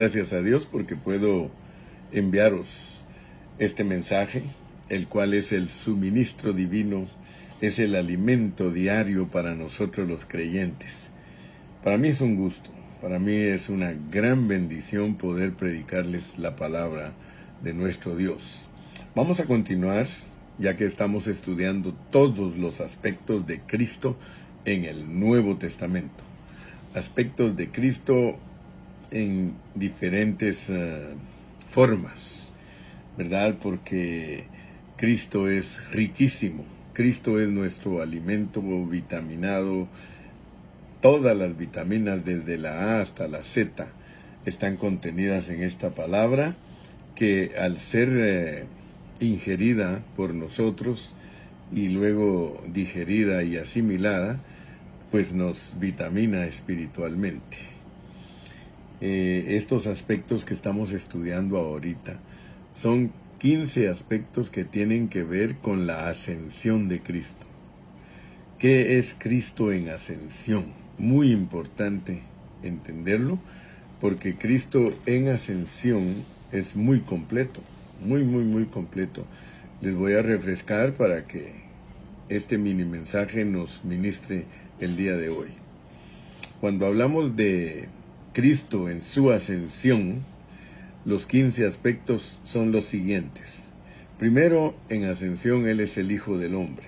Gracias a Dios porque puedo enviaros este mensaje, el cual es el suministro divino, es el alimento diario para nosotros los creyentes. Para mí es un gusto, para mí es una gran bendición poder predicarles la palabra de nuestro Dios. Vamos a continuar, ya que estamos estudiando todos los aspectos de Cristo en el Nuevo Testamento. Aspectos de Cristo en diferentes formas, ¿verdad? Porque Cristo es riquísimo. Cristo es nuestro alimento vitaminado. Todas las vitaminas, desde la A hasta la Z, están contenidas en esta palabra que al ser ingerida por nosotros y luego digerida y asimilada, pues nos vitamina espiritualmente. Estos aspectos que estamos estudiando ahorita son 15 aspectos que tienen que ver con la ascensión de Cristo. ¿Qué es Cristo en ascensión? Muy importante entenderlo, porque Cristo en ascensión es muy completo, muy completo. Les voy a refrescar para que este mini mensaje nos ministre el día de hoy. Cuando hablamos de Cristo en su ascensión, los 15 aspectos son los siguientes. Primero, en ascensión, Él es el Hijo del Hombre.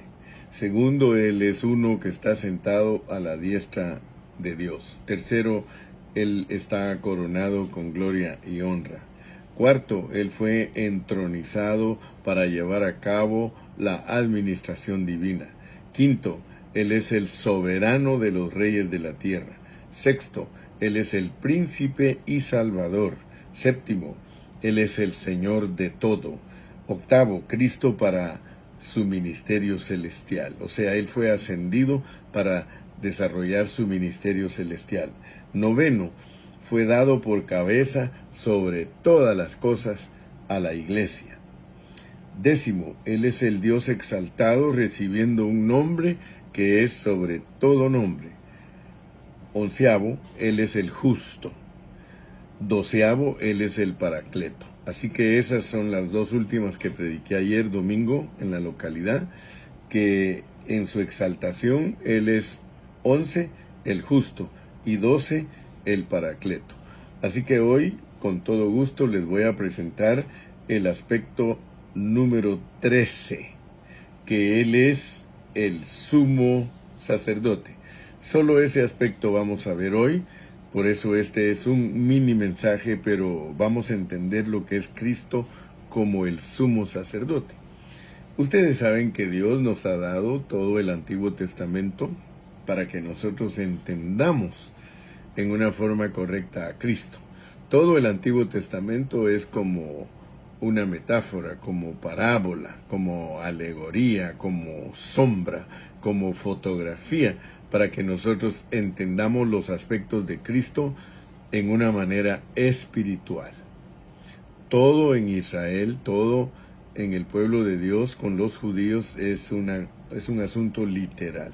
Segundo, Él es uno que está sentado a la diestra de Dios. Tercero, Él está coronado con gloria y honra. Cuarto, Él fue entronizado para llevar a cabo la administración divina. Quinto, Él es el soberano de los reyes de la tierra. Sexto, Él es el príncipe y salvador. Séptimo, Él es el Señor de todo. Octavo, Cristo para su ministerio celestial. O sea, Él fue ascendido para desarrollar su ministerio celestial. Noveno, fue dado por cabeza sobre todas las cosas a la iglesia. Décimo, Él es el Dios exaltado recibiendo un nombre que es sobre todo nombre. Onceavo, Él es el justo. Doceavo, Él es el Paracleto. Así que esas son las dos últimas que prediqué ayer domingo en la localidad, que en su exaltación Él es 11, el justo, y 12, el Paracleto. Así que hoy, con todo gusto, les voy a presentar el aspecto número 13, que Él es el sumo sacerdote. Solo ese aspecto vamos a ver hoy, por eso este es un mini mensaje, pero vamos a entender lo que es Cristo como el sumo sacerdote. Ustedes saben que Dios nos ha dado todo el Antiguo Testamento para que nosotros entendamos en una forma correcta a Cristo. Todo el Antiguo Testamento es como una metáfora, como parábola, como alegoría, como sombra, como fotografía, para que nosotros entendamos los aspectos de Cristo en una manera espiritual. Todo en Israel, todo en el pueblo de Dios con los judíos es un asunto literal.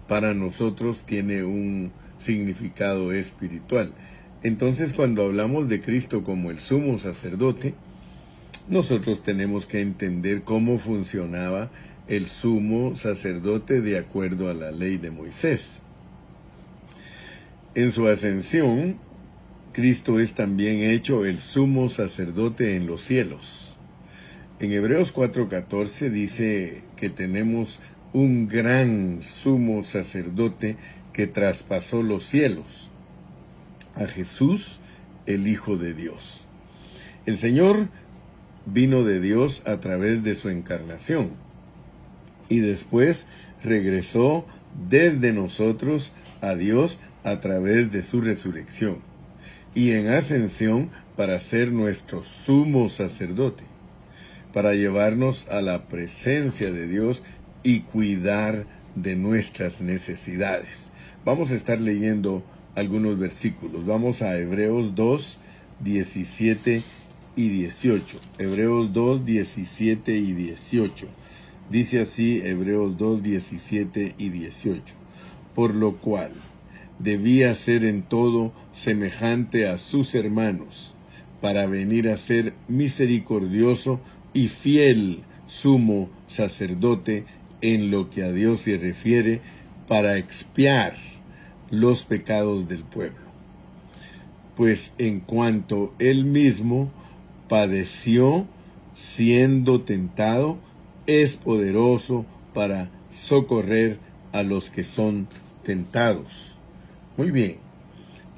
Para nosotros tiene un significado espiritual. Entonces, cuando hablamos de Cristo como el sumo sacerdote, nosotros tenemos que entender cómo funcionaba el sumo sacerdote de acuerdo a la ley de Moisés. En su ascensión, Cristo es también hecho el sumo sacerdote en los cielos. En Hebreos 4:14 dice que tenemos un gran sumo sacerdote que traspasó los cielos, a Jesús, el Hijo de Dios. El Señor vino de Dios a través de su encarnación y después regresó desde nosotros a Dios a través de su resurrección y en ascensión para ser nuestro sumo sacerdote, para llevarnos a la presencia de Dios y cuidar de nuestras necesidades. Vamos a estar leyendo algunos versículos. Vamos a Hebreos 2, 17 y 18. Hebreos 2, 17 y 18. Dice así Hebreos 2, 17 y 18. Por lo cual debía ser en todo semejante a sus hermanos, para venir a ser misericordioso y fiel sumo sacerdote en lo que a Dios se refiere, para expiar los pecados del pueblo. Pues en cuanto él mismo padeció siendo tentado, es poderoso para socorrer a los que son tentados. Muy bien,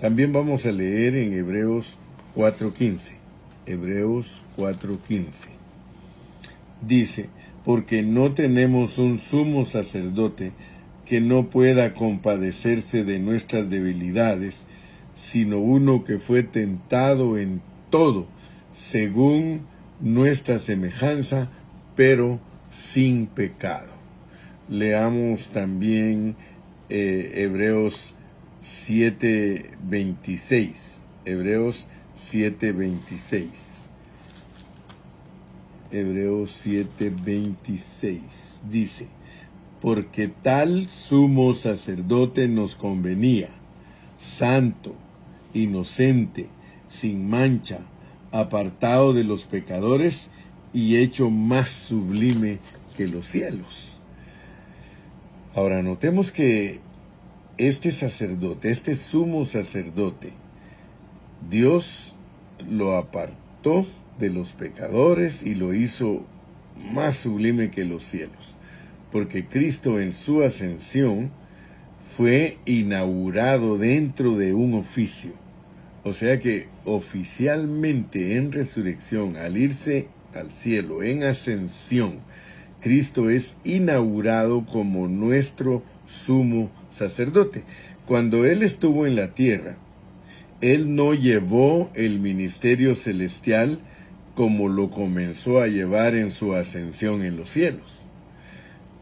también vamos a leer en Hebreos 4:15. Hebreos 4:15. Dice, porque no tenemos un sumo sacerdote que no pueda compadecerse de nuestras debilidades, sino uno que fue tentado en todo, según nuestra semejanza, pero sin pecado. Leamos también Hebreos 7:26. Hebreos 7:26. Hebreos 7:26 dice, porque tal sumo sacerdote nos convenía, santo, inocente, sin mancha, apartado de los pecadores y hecho más sublime que los cielos. Ahora notemos que este sacerdote, este sumo sacerdote, Dios lo apartó de los pecadores y lo hizo más sublime que los cielos, porque Cristo en su ascensión fue inaugurado dentro de un oficio. O sea que oficialmente en resurrección, al irse al cielo, en ascensión, Cristo es inaugurado como nuestro sumo sacerdote. Cuando Él estuvo en la tierra, Él no llevó el ministerio celestial como lo comenzó a llevar en su ascensión en los cielos.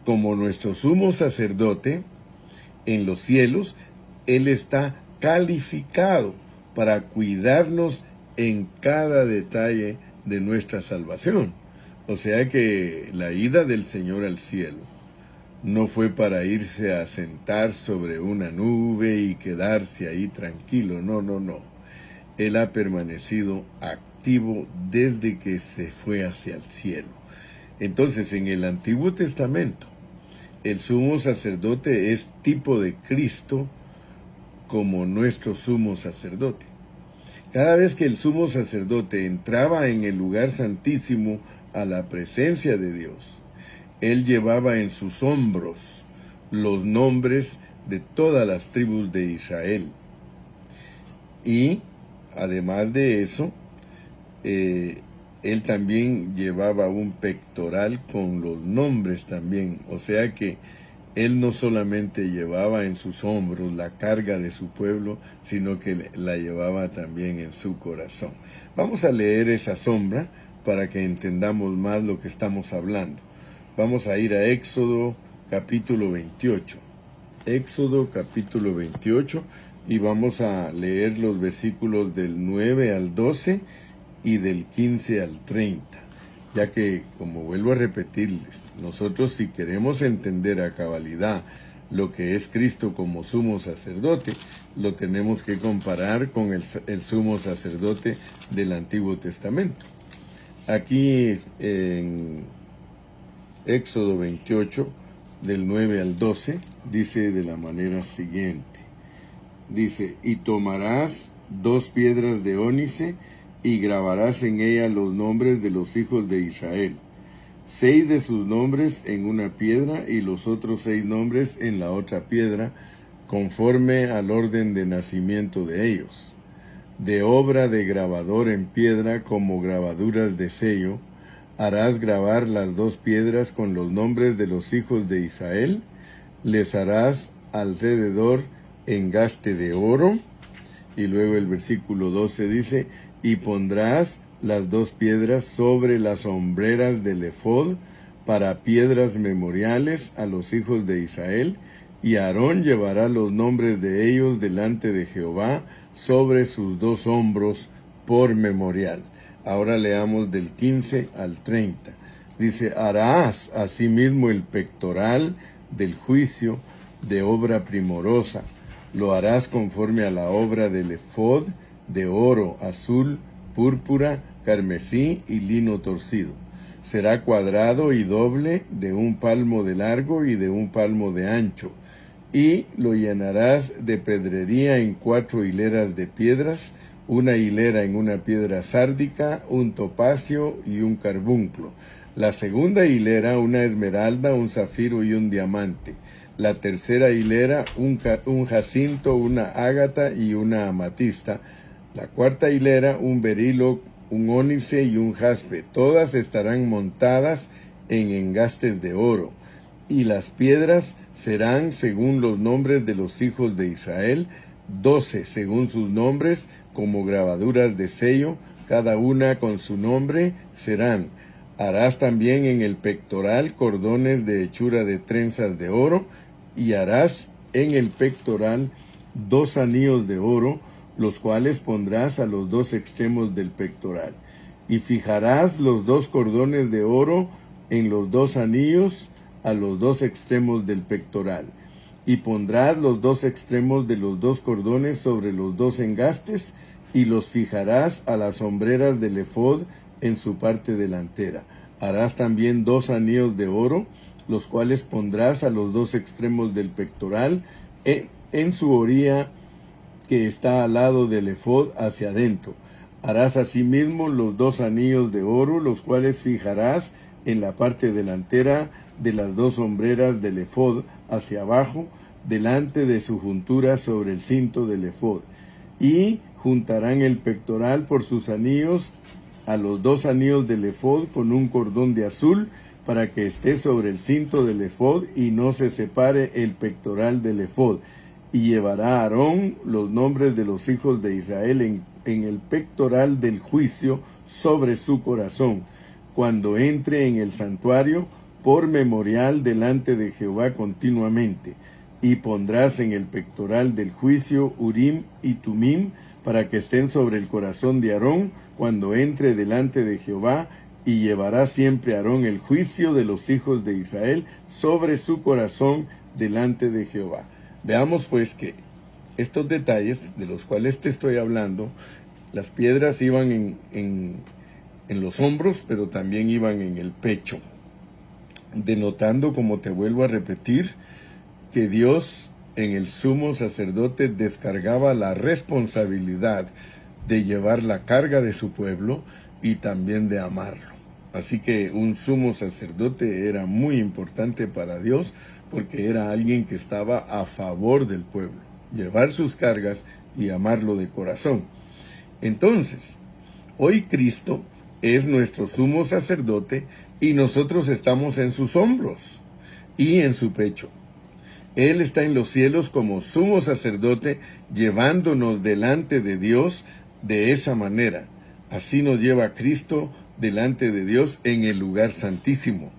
Como nuestro sumo sacerdote en los cielos, Él está calificado para cuidarnos en cada detalle de nuestra salvación. O sea que la ida del Señor al cielo no fue para irse a sentar sobre una nube y quedarse ahí tranquilo. No, no, no. Él ha permanecido activo desde que se fue hacia el cielo. Entonces, en el Antiguo Testamento, el sumo sacerdote es tipo de Cristo como nuestro sumo sacerdote. Cada vez que el sumo sacerdote entraba en el lugar santísimo a la presencia de Dios, él llevaba en sus hombros los nombres de todas las tribus de Israel. Y, además de eso, él también llevaba un pectoral con los nombres también. O sea que él no solamente llevaba en sus hombros la carga de su pueblo, sino que la llevaba también en su corazón. Vamos a leer esa sombra para que entendamos más lo que estamos hablando. Vamos a ir a Éxodo capítulo 28. Éxodo capítulo 28 y vamos a leer los versículos del 9 al 12 y del 15 al 30. Ya que, como vuelvo a repetirles, nosotros si queremos entender a cabalidad lo que es Cristo como sumo sacerdote, lo tenemos que comparar con el sumo sacerdote del Antiguo Testamento. Aquí en Éxodo 28, del 9 al 12, dice de la manera siguiente. Dice, y tomarás 2 piedras de ónice y grabarás en ellas los nombres de los hijos de Israel, 6 de sus nombres en una piedra y los otros 6 nombres en la otra piedra, conforme al orden de nacimiento de ellos. De obra de grabador en piedra como grabaduras de sello, harás grabar las 2 piedras con los nombres de los hijos de Israel, les harás alrededor engaste de oro. Y luego el versículo 12 dice, y pondrás las 2 piedras sobre las hombreras del ephod para piedras memoriales a los hijos de Israel, y Aarón llevará los nombres de ellos delante de Jehová sobre sus 2 hombros por memorial. Ahora leamos del 15 al 30. Dice, harás asimismo el pectoral del juicio de obra primorosa. Lo harás conforme a la obra del ephod de oro, azul, púrpura, carmesí y lino torcido. Será cuadrado y doble, de 1 palmo de largo y de 1 palmo de ancho, y lo llenarás de pedrería en 4 hileras de piedras, 1 hilera en una piedra sárdica, 1 topacio y 1 carbunclo. La segunda hilera, 1 esmeralda, 1 zafiro y 1 diamante. La tercera hilera, un jacinto, 1 ágata y 1 amatista. La cuarta hilera, 1 berilo, 1 ónice y 1 jaspe. Todas estarán montadas en engastes de oro. Y las piedras serán según los nombres de los hijos de Israel, 12 según sus nombres, como grabaduras de sello, cada una con su nombre serán. Harás también en el pectoral cordones de hechura de trenzas de oro, y harás en el pectoral 2 anillos de oro, los cuales pondrás a los 2 extremos del pectoral. Y fijarás los 2 cordones de oro en los 2 anillos a los 2 extremos del pectoral. Y pondrás los 2 extremos de los 2 cordones sobre los 2 engastes, y los fijarás a las hombreras del ephod en su parte delantera. Harás también 2 anillos de oro, los cuales pondrás a los 2 extremos del pectoral, en su orilla que está al lado del ephod hacia adentro. Harás asimismo los 2 anillos de oro, los cuales fijarás en la parte delantera de las 2 hombreras del ephod hacia abajo, delante de su juntura sobre el cinto del ephod. Y juntarán el pectoral por sus anillos a los 2 anillos del ephod con un cordón de azul, para que esté sobre el cinto del ephod y no se separe el pectoral del ephod. Y llevará Aarón los nombres de los hijos de Israel en el pectoral del juicio sobre su corazón, cuando entre en el santuario, por memorial delante de Jehová continuamente. Y pondrás en el pectoral del juicio Urim y Tumim, para que estén sobre el corazón de Aarón cuando entre delante de Jehová, y llevará siempre Aarón el juicio de los hijos de Israel sobre su corazón delante de Jehová. Veamos pues que estos detalles de los cuales te estoy hablando, las piedras iban en los hombros, pero también iban en el pecho, denotando, como te vuelvo a repetir, que Dios en el sumo sacerdote descargaba la responsabilidad de llevar la carga de su pueblo y también de amarlo. Así que un sumo sacerdote era muy importante para Dios, porque era alguien que estaba a favor del pueblo, llevar sus cargas y amarlo de corazón. Entonces, hoy Cristo es nuestro sumo sacerdote y nosotros estamos en sus hombros y en su pecho. Él está en los cielos como sumo sacerdote, llevándonos delante de Dios de esa manera. Así nos lleva Cristo delante de Dios en el lugar santísimo.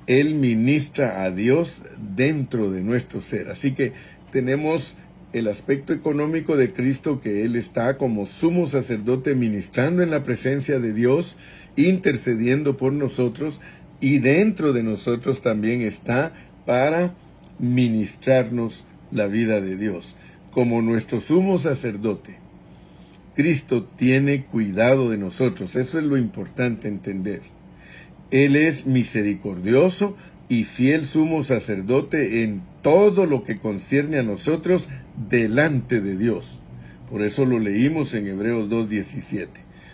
Él ministra a Dios dentro de nuestro ser. Así que tenemos el aspecto económico de Cristo, que Él está como sumo sacerdote ministrando en la presencia de Dios, intercediendo por nosotros, y dentro de nosotros también está para ministrarnos la vida de Dios. Como nuestro sumo sacerdote, Cristo tiene cuidado de nosotros. Eso es lo importante entender. Él es misericordioso y fiel sumo sacerdote en todo lo que concierne a nosotros delante de Dios. Por eso lo leímos en Hebreos 2:17.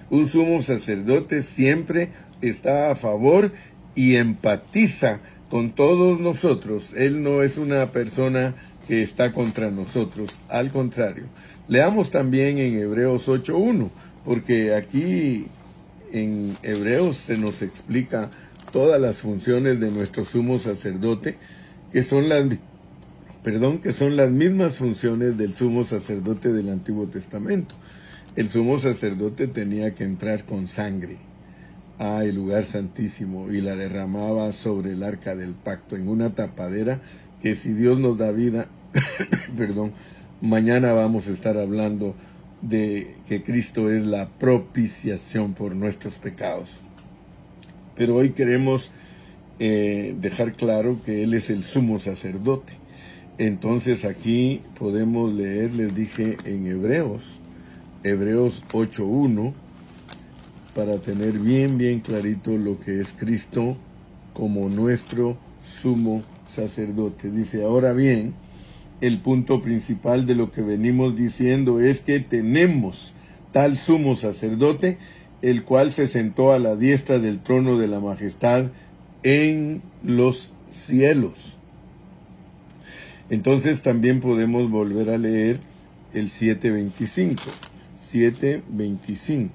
Un sumo sacerdote siempre está a favor y empatiza con todos nosotros. Él no es una persona que está contra nosotros, al contrario. Leamos también en Hebreos 8:1, porque aquí en Hebreos se nos explica todas las funciones de nuestro sumo sacerdote, que son las mismas funciones del sumo sacerdote del Antiguo Testamento. El sumo sacerdote tenía que entrar con sangre al lugar santísimo y la derramaba sobre el arca del pacto en una tapadera que, si Dios nos da vida, mañana vamos a estar hablando de que Cristo es la propiciación por nuestros pecados. Pero hoy queremos dejar claro que Él es el sumo sacerdote. Entonces aquí podemos leer, les dije en Hebreos 8:1, para tener bien clarito lo que es Cristo como nuestro sumo sacerdote. Dice, ahora bien, el punto principal de lo que venimos diciendo es que tenemos tal sumo sacerdote, el cual se sentó a la diestra del trono de la majestad en los cielos. Entonces también podemos volver a leer el 7:25. 7:25.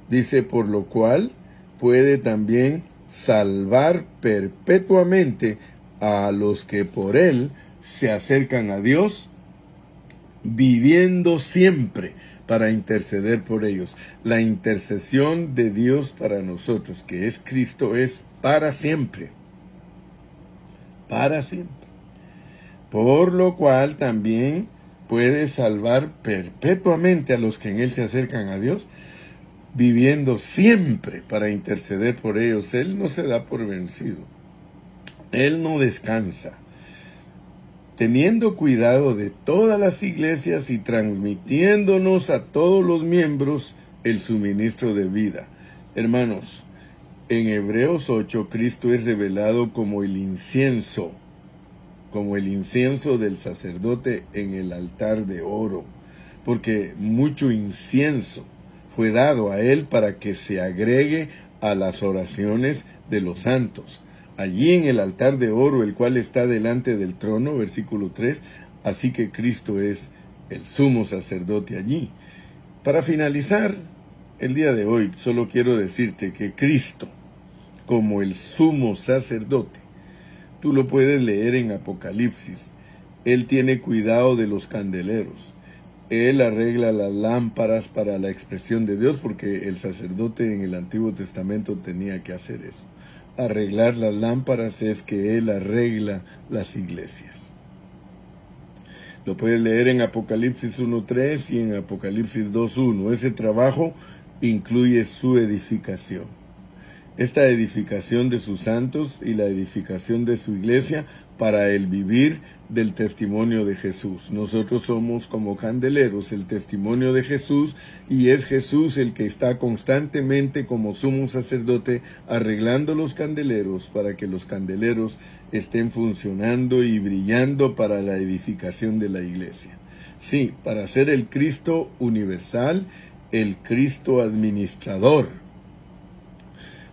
Dice, por lo cual puede también salvar perpetuamente a los que por él se acercan a Dios, viviendo siempre para interceder por ellos. La intercesión de Dios para nosotros, que es Cristo, es para siempre. Para siempre. Por lo cual también puede salvar perpetuamente a los que en él se acercan a Dios, viviendo siempre para interceder por ellos. Él no se da por vencido. Él no descansa. Teniendo cuidado de todas las iglesias y transmitiéndonos a todos los miembros el suministro de vida. Hermanos, en Hebreos 8, Cristo es revelado como el incienso del sacerdote en el altar de oro, porque mucho incienso fue dado a él para que se agregue a las oraciones de los santos. Allí en el altar de oro, el cual está delante del trono, versículo 3, así que Cristo es el sumo sacerdote allí. Para finalizar el día de hoy, solo quiero decirte que Cristo, como el sumo sacerdote, tú lo puedes leer en Apocalipsis. Él tiene cuidado de los candeleros. Él arregla las lámparas para la expresión de Dios, porque el sacerdote en el Antiguo Testamento tenía que hacer eso. Arreglar las lámparas es que Él arregla las iglesias. Lo puedes leer en Apocalipsis 1:3 y en Apocalipsis 2:1. Ese trabajo incluye su edificación. Esta edificación de sus santos y la edificación de su iglesia para el vivir del testimonio de Jesús. Nosotros somos como candeleros, el testimonio de Jesús, y es Jesús el que está constantemente como sumo sacerdote arreglando los candeleros para que los candeleros estén funcionando y brillando para la edificación de la iglesia. Sí, para ser el Cristo universal, el Cristo administrador.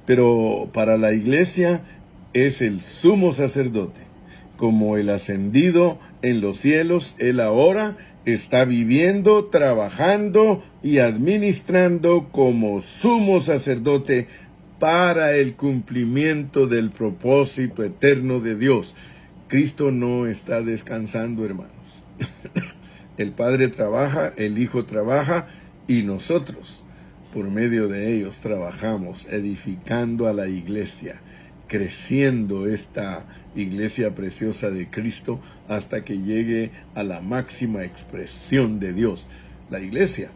Pero para la iglesia es el sumo sacerdote. Como el ascendido en los cielos, él ahora está viviendo, trabajando y administrando como sumo sacerdote para el cumplimiento del propósito eterno de Dios. Cristo no está descansando, hermanos. El Padre trabaja, el Hijo trabaja y nosotros, por medio de ellos, trabajamos edificando a la iglesia, creciendo esta iglesia preciosa de Cristo hasta que llegue a la máxima expresión de Dios. La iglesia,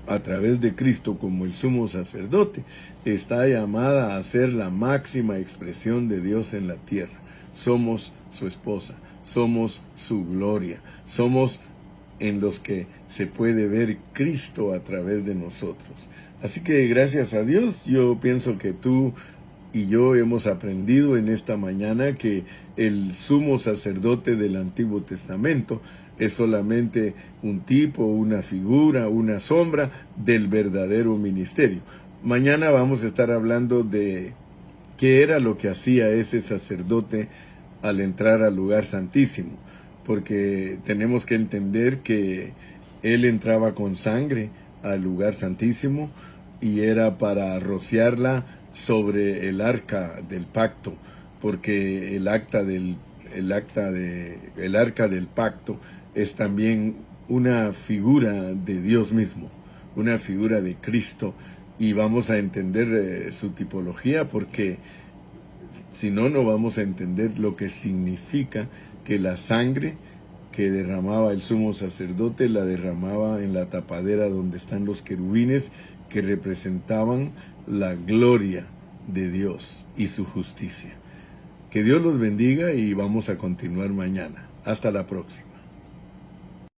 a través de Cristo como el sumo sacerdote, está llamada a ser la máxima expresión de Dios en la tierra. Somos su esposa, somos su gloria, somos en los que se puede ver Cristo a través de nosotros. Así que gracias a Dios, yo pienso que tú y yo hemos aprendido en esta mañana que el sumo sacerdote del Antiguo Testamento es solamente un tipo, una figura, una sombra del verdadero ministerio. Mañana vamos a estar hablando de qué era lo que hacía ese sacerdote al entrar al lugar santísimo, porque tenemos que entender que él entraba con sangre al lugar santísimo y era para rociarla sobre el arca del pacto, porque el arca del pacto es también una figura de Dios mismo, una figura de Cristo, y vamos a entender su tipología, porque si no, no vamos a entender lo que significa que la sangre que derramaba el sumo sacerdote la derramaba en la tapadera donde están los querubines, que representaban la gloria de Dios y su justicia. Que Dios los bendiga y vamos a continuar mañana. Hasta la próxima.